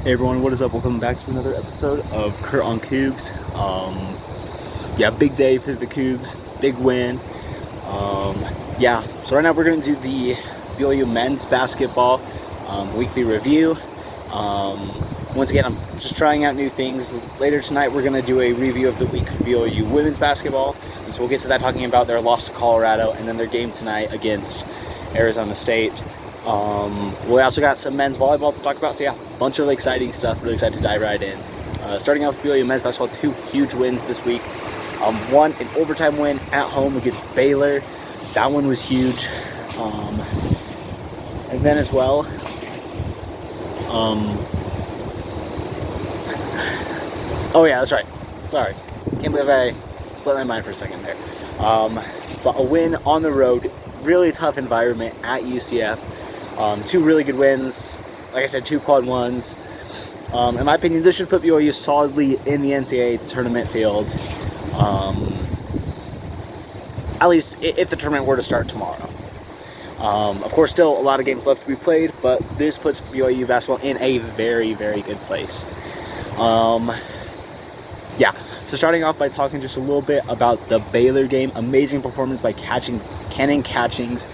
Hey everyone, what is up? Welcome back to another episode of Kurt on Cougs. Big day for the Cougs, big win. So right now we're going to do the BYU men's basketball weekly review. Once again, I'm just trying out new things. Later tonight we're going to do a review of the week for BYU women's basketball. And so we'll get to that, talking about their loss to Colorado and then their game tonight against Arizona State. We also got some men's volleyball to talk about, so yeah, a bunch of exciting stuff. Really excited to dive right in. Starting off with BYU men's basketball, 2 huge wins this week. One, an overtime win at home against Baylor. That one was huge. And then as well, oh yeah, that's right. Sorry. Can't believe I slipped my mind for a second there. But a win on the road, really tough environment at UCF. 2 really good wins. Like I said, 2 quad ones. In my opinion, this should put BYU solidly in the NCAA tournament field. At least if the tournament were to start tomorrow. Of course, still a lot of games left to be played, but this puts BYU basketball in a very, very good place. So starting off by talking just a little bit about the Baylor game. Amazing performance by Cannon Catchings.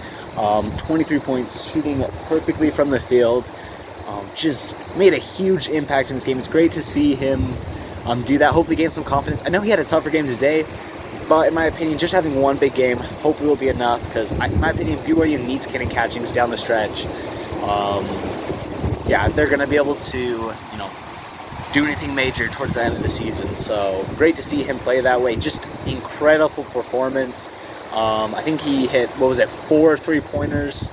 23 points, shooting perfectly from the field. Just made a huge impact in this game. It's great to see him do that. Hopefully gain some confidence. I know he had a tougher game today, but in my opinion, just having one big game hopefully will be enough, because in my opinion, BYU needs Cannon Catchings down the stretch. If they're going to be able to, do anything major towards the end of the season. So great to see him play that way. Just incredible performance. I think he hit, 4 3-pointers.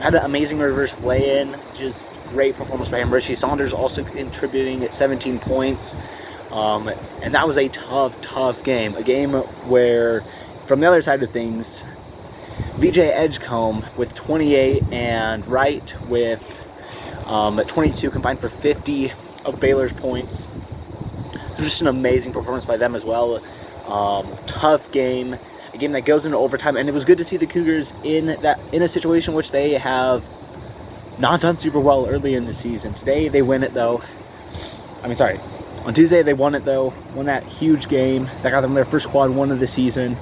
Had an amazing reverse lay-in. Just great performance by him. Richie Saunders also contributing at 17 points. And that was a tough game. A game where, from the other side of things, VJ Edgecombe with 28 and Wright with 22 combined for 50 of Baylor's points. So just an amazing performance by them as well. Tough game. A game that goes into overtime, and it was good to see the Cougars in a situation which they have not done super well early in the season. Today they win it though. On Tuesday they won it though. Won that huge game that got them their first quad one of the season.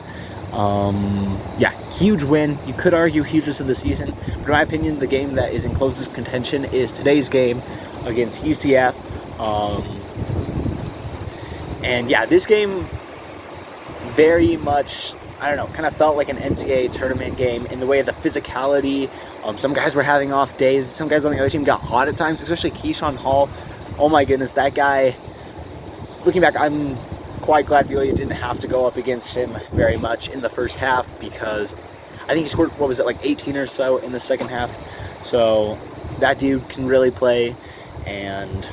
Huge win. You could argue hugest of the season, but in my opinion, the game that is in closest contention is today's game against UCF. This game very much, kind of felt like an NCAA tournament game in the way of the physicality. Some guys were having off days. Some guys on the other team got hot at times, especially Keyshawn Hall. Oh my goodness, that guy. Looking back, I'm quite glad BYU didn't have to go up against him very much in the first half, because I think he scored, 18 or so in the second half. So that dude can really play. And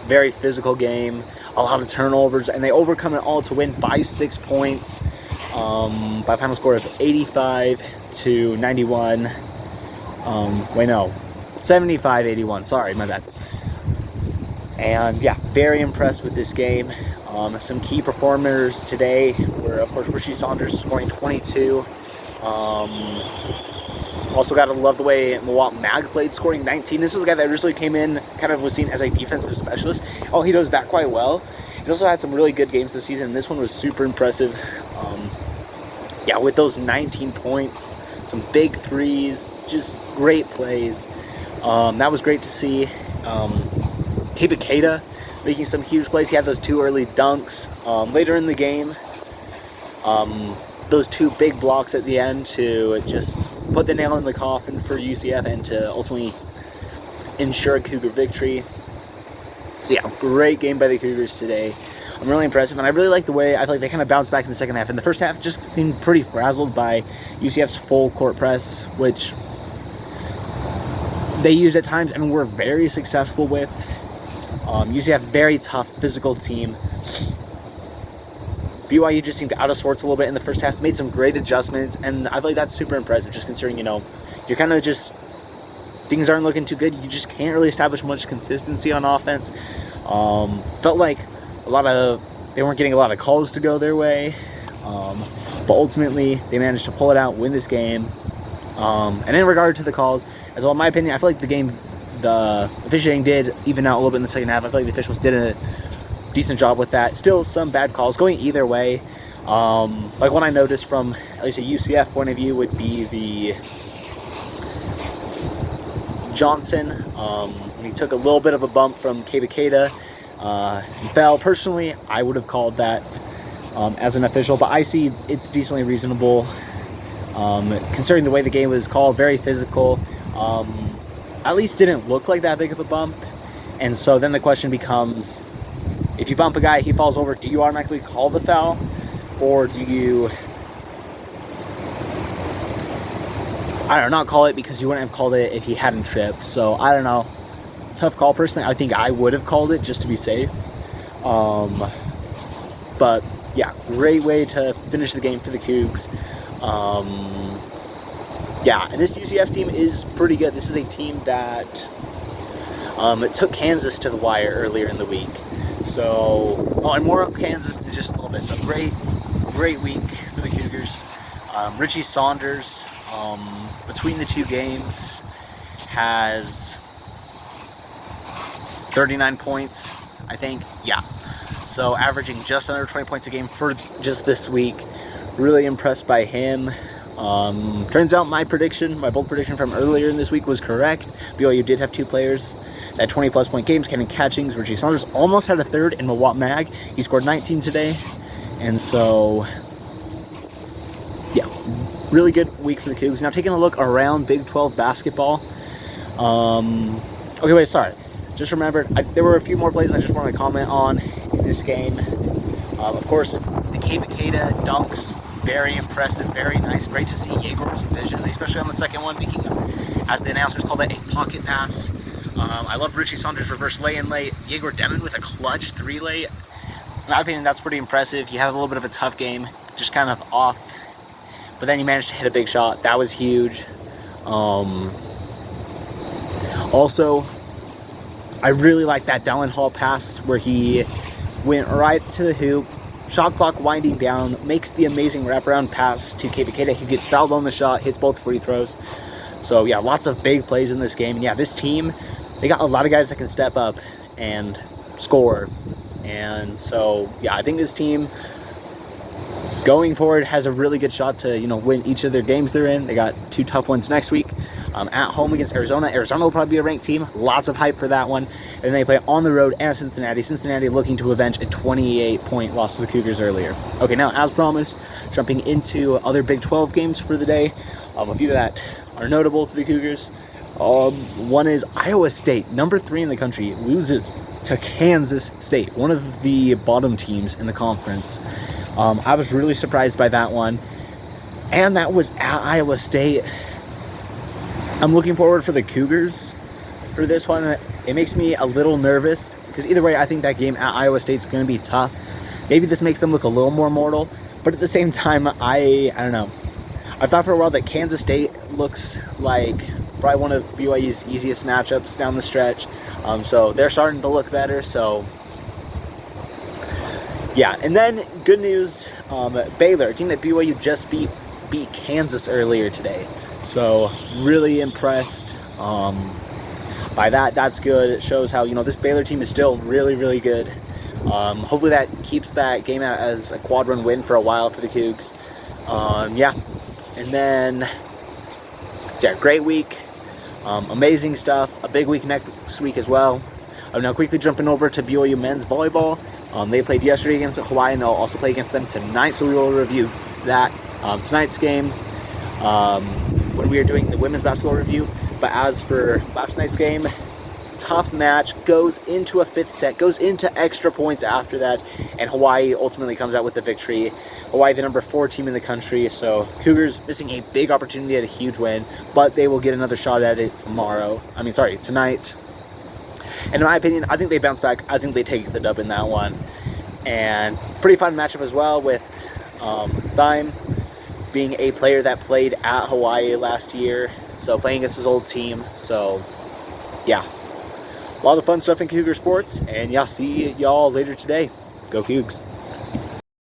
very physical game, a lot of turnovers, and they overcome it all to win by 6 points, by a final score of 85-91. 75-81. Sorry, my bad. And very impressed with this game. Some key performers today were, of course, Richie Saunders scoring 22. Also got to love the way Mawat Mag played, scoring 19. This was a guy that originally came in, kind of was seen as a defensive specialist. Oh, he does that quite well. He's also had some really good games this season, and this one was super impressive. With those 19 points, some big threes, just great plays. That was great to see. Keita making some huge plays. He had those 2 early dunks. Later in the game, those 2 big blocks at the end to just put the nail in the coffin for UCF and to ultimately ensure a Cougar victory. So great game by the Cougars today. I'm really impressive, and I really like the way I feel like they kind of bounced back in the second half. In the first half, just seemed pretty frazzled by UCF's full court press, which they used at times and were very successful with. UCF, very tough physical team. BYU just seemed out of sorts a little bit in the first half, made some great adjustments, and I feel like that's super impressive, just considering, you're kind of just, things aren't looking too good. You just can't really establish much consistency on offense. Felt like they weren't getting a lot of calls to go their way, but ultimately they managed to pull it out, win this game. And in regard to the calls, as well, in my opinion, I feel like the game the officiating did even out a little bit in the second half. I feel like the officials did a decent job with that. Still some bad calls going either way. Like one I noticed from at least a UCF point of view would be the Johnson. When he took a little bit of a bump from Kebakeda, he fell. Personally, I would have called that as an official, but I see it's decently reasonable considering the way the game was called. Very physical. At least didn't look like that big of a bump. And so then the question becomes, if you bump a guy, he falls over, do you automatically call the foul? Or do you, I don't know, not call it because you wouldn't have called it if he hadn't tripped. So I don't know. Tough call. Personally, I think I would have called it just to be safe. But yeah, great way to finish the game for the Cougs. Yeah, and this UCF team is pretty good. This is a team that it took Kansas to the wire earlier in the week. So, and more on Kansas in just a little bit. So great week for the Cougars. Richie Saunders, between the two games, has 39 points, I think. Yeah. So averaging just under 20 points a game for just this week. Really impressed by him. Turns out my bold prediction from earlier in this week was correct. BYU did have two players that 20-plus point games. Kevin Catchings, Richie Saunders almost had a third in Mawat Mag. He scored 19 today. And so, yeah, really good week for the Cougs. Now taking a look around Big 12 basketball. Okay, wait, sorry. Just remembered, there were a few more plays I just wanted to comment on in this game. Of course, the Kebakeda dunks. Very impressive, very nice. Great to see Yegor's vision, especially on the second one, making, as the announcers called it, a pocket pass. I love Richie Saunders' reverse lay-in late. Yegor Demon with a clutch 3-lay. In my opinion, that's pretty impressive. You have a little bit of a tough game, just kind of off. But then you managed to hit a big shot. That was huge. Also, I really like that Dallin Hall pass where he went right to the hoop. Shot clock winding down, makes the amazing wraparound pass to Kebakeda. He gets fouled on the shot, hits both free throws. So yeah, lots of big plays in this game. And yeah, this team, they got a lot of guys that can step up and score. And so yeah, I think this team going forward has a really good shot to, win each of their games they're in. They got two tough ones next week. At home against Arizona. Arizona will probably be a ranked team. Lots of hype for that one. And then they play on the road at Cincinnati. Cincinnati looking to avenge a 28-point loss to the Cougars earlier. Okay, now as promised, jumping into other Big 12 games for the day. A few that are notable to the Cougars. One is Iowa State, number 3 in the country, loses to Kansas State, one of the bottom teams in the conference. I was really surprised by that one. And that was at Iowa State. I'm looking forward for the Cougars for this one. It makes me a little nervous because either way, I think that game at Iowa State's going to be tough. Maybe this makes them look a little more mortal, but at the same time, I don't know. I thought for a while that Kansas State looks like probably one of BYU's easiest matchups down the stretch. So they're starting to look better. So yeah, and then good news, Baylor, a team that BYU just beat Kansas earlier today. So really impressed by that. That's good. It shows how, this Baylor team is still really, really good. Hopefully that keeps that game out as a quad run win for a while for the Cougs. Yeah. And then, so yeah, great week. Amazing stuff. A big week next week as well. I'm now quickly jumping over to BYU men's volleyball. They played yesterday against Hawaii, and they'll also play against them tonight. So we will review that tonight's game when we are doing the women's basketball review. But as for last night's game, tough match, goes into a fifth set, goes into extra points after that, and Hawaii ultimately comes out with the victory. Hawaii, the number 4 team in the country, so Cougars missing a big opportunity at a huge win, but they will get another shot at it tonight. And in my opinion, I think they bounce back. I think they take the dub in that one. And pretty fun matchup as well with Thyme being a player that played at Hawaii last year, so playing against his old team. So yeah, a lot of fun stuff in Cougar sports, and yeah, see y'all later today. Go Cougs.